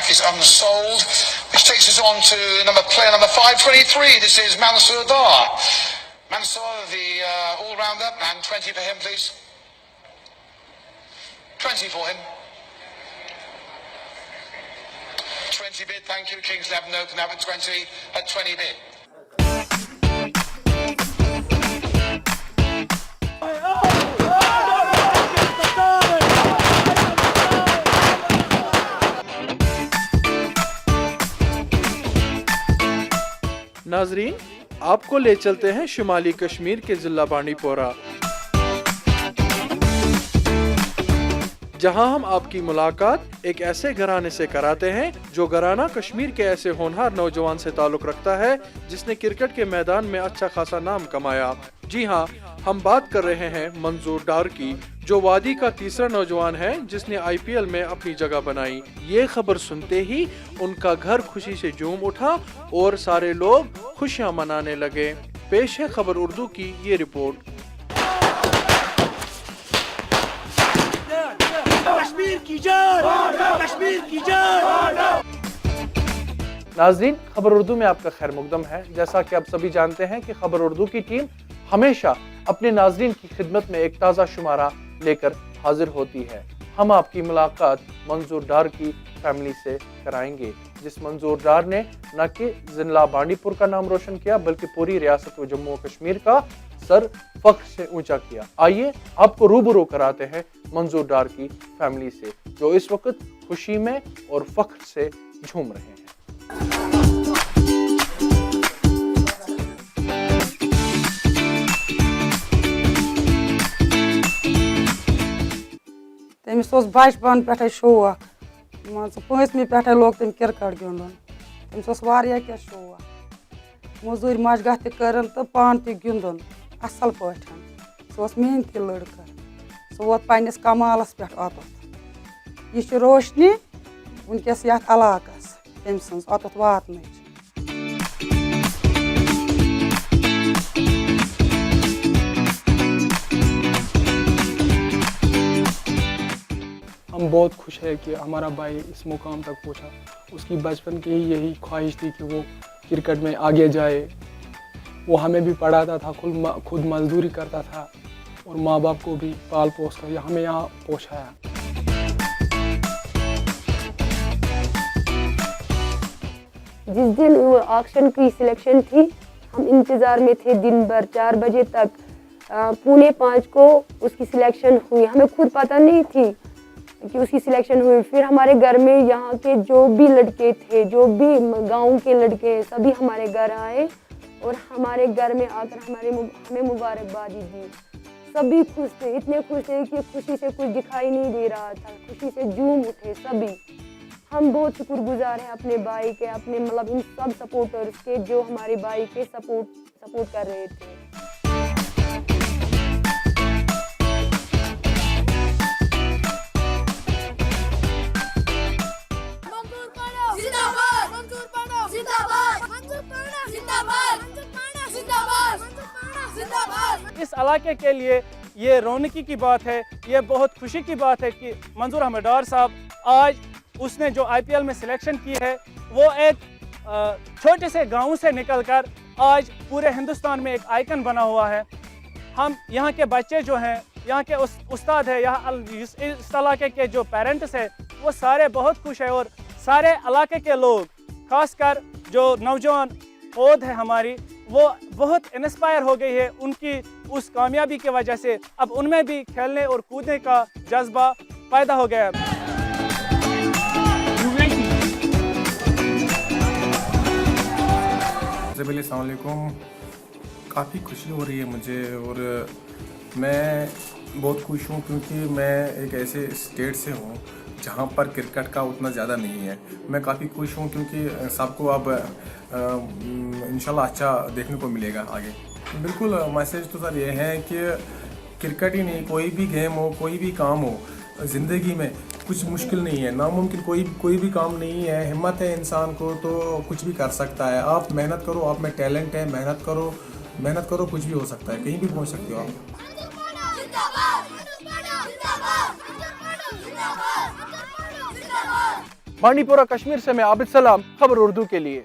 is unsold, which takes us on to player number 523. This is Mansour Dar. Mansour, the all-rounder, and 20 for him, please. 20 for him. 20 bid, thank you. Kings 11 open up at 20 bid. नाजरीन, आपको ले चलते हैं शुमाली कश्मीर के जिला बांडीपोरा, जहां हम आपकी मुलाकात एक ऐसे घराने से कराते हैं जो घराना कश्मीर के ऐसे होनहार नौजवान से ताल्लुक रखता है जिसने क्रिकेट के मैदान में अच्छा खासा नाम कमाया। जी हां, हम बात कर रहे हैं मंजूर डार की, जो वादी का तीसरा नौजवान है जिसने आईपीएल में अपनी जगह बनाई। ये खबर सुनते ही उनका घर खुशी से झूम उठा और सारे लोग खुशियां मनाने लगे। पेश है खबर उर्दू की ये रिपोर्ट। कश्मीर की जय, कश्मीर की जय। नाज़रीन, खबर उर्दू में आपका खैर मुकदम है। जैसा कि आप सभी जानते हैं कि खबर उर्दू की टीम हमेशा अपने नाज़रीन की खिदमत में एक ताज़ा शुमारा लेकर हाजिर होती है। हम आपकी मुलाकात मंजूर डार की फैमिली से कराएंगे, जिस मंजूर डार ने न कि जिला बांडीपुर का नाम रोशन किया बल्कि पूरी रियासत व जम्मू कश्मीर का सर फख्र से ऊंचा किया। आइए आपको रूबरू कराते हैं मंजूर डार की फैमिली से, जो इस वक्त खुशी में और फख्र से झूम रहे हैं। तमिस बचपन पे शौक मान 5वीं पे लोग तम क्रिकेट गिंदन। तमिस वारिया क्या शौक, मजूर मशगह तन तो पान त गिंदन असल पे। सह मेहनती लड़का, सह वोत पन्निस कमालस पे ओतुत। यह रोशनी वनकस यथ इलाकस तम सज ओतुत वातनच। हम बहुत खुश है कि हमारा भाई इस मुकाम तक पहुंचा। उसकी बचपन की यही ख्वाहिश थी कि वो क्रिकेट में आगे जाए। वो हमें भी पढ़ाता था, खुद मजदूरी करता था और माँ बाप को भी पाल पोस कर हमें यहाँ पहुँचाया। जिस दिन ऑक्शन की सिलेक्शन थी, हम इंतज़ार में थे दिन भर 4 बजे तक। 4:45 को उसकी सिलेक्शन हुई। हमें खुद पता नहीं थी कि उसकी सिलेक्शन हुई। फिर हमारे घर में यहाँ के जो भी लड़के थे, जो भी गांव के लड़के, सभी हमारे घर आए और हमारे घर में आकर हमें मुबारकबादी दी। सभी खुश थे, इतने खुश थे कि खुशी से कुछ दिखाई नहीं दे रहा था। खुशी से झूम उठे सभी। हम बहुत शुक्रगुजार हैं अपने भाई के, अपने इन सब सपोर्टर्स के जो हमारे भाई के सपोर्ट कर रहे थे। इस इलाके के लिए ये रौनकी की बात है, ये बहुत खुशी की बात है कि मंजूर अहमद डार साहब आज उसने जो आईपीएल में सिलेक्शन की है, वो एक छोटे से गांव से निकलकर आज पूरे हिंदुस्तान में एक आइकन बना हुआ है। हम यहाँ के बच्चे जो हैं, यहाँ के उस्ताद है, यहाँ इस इलाके के जो पेरेंट्स हैं, वो सारे बहुत खुश है और सारे इलाके के लोग, खासकर जो नौजवान पौध है हमारी, वो बहुत इंस्पायर हो गई है उनकी उस कामयाबी की वजह से। अब उनमें भी खेलने और कूदने का जज्बा पैदा हो गया है। अस्सलाम वालेकुम। काफ़ी खुशी हो रही है मुझे और मैं बहुत खुश हूँ क्योंकि मैं एक ऐसे स्टेट से हूँ जहाँ पर क्रिकेट का उतना ज़्यादा नहीं है। मैं काफ़ी खुश हूँ क्योंकि सबको अब इंशाल्लाह अच्छा देखने को मिलेगा आगे। बिल्कुल, मैसेज तो सर ये है कि क्रिकेट ही नहीं, कोई भी गेम हो, कोई भी काम हो, ज़िंदगी में कुछ मुश्किल नहीं है, नामुमकिन कोई भी काम नहीं है। हिम्मत है इंसान को तो कुछ भी कर सकता है। आप मेहनत करो, आप में टैलेंट है, मेहनत करो, कुछ भी हो सकता है, कहीं भी पहुँच सकते हो आप। बांडीपोरा कश्मीर से मैं आबिद सलाम, खबर उर्दू के लिए।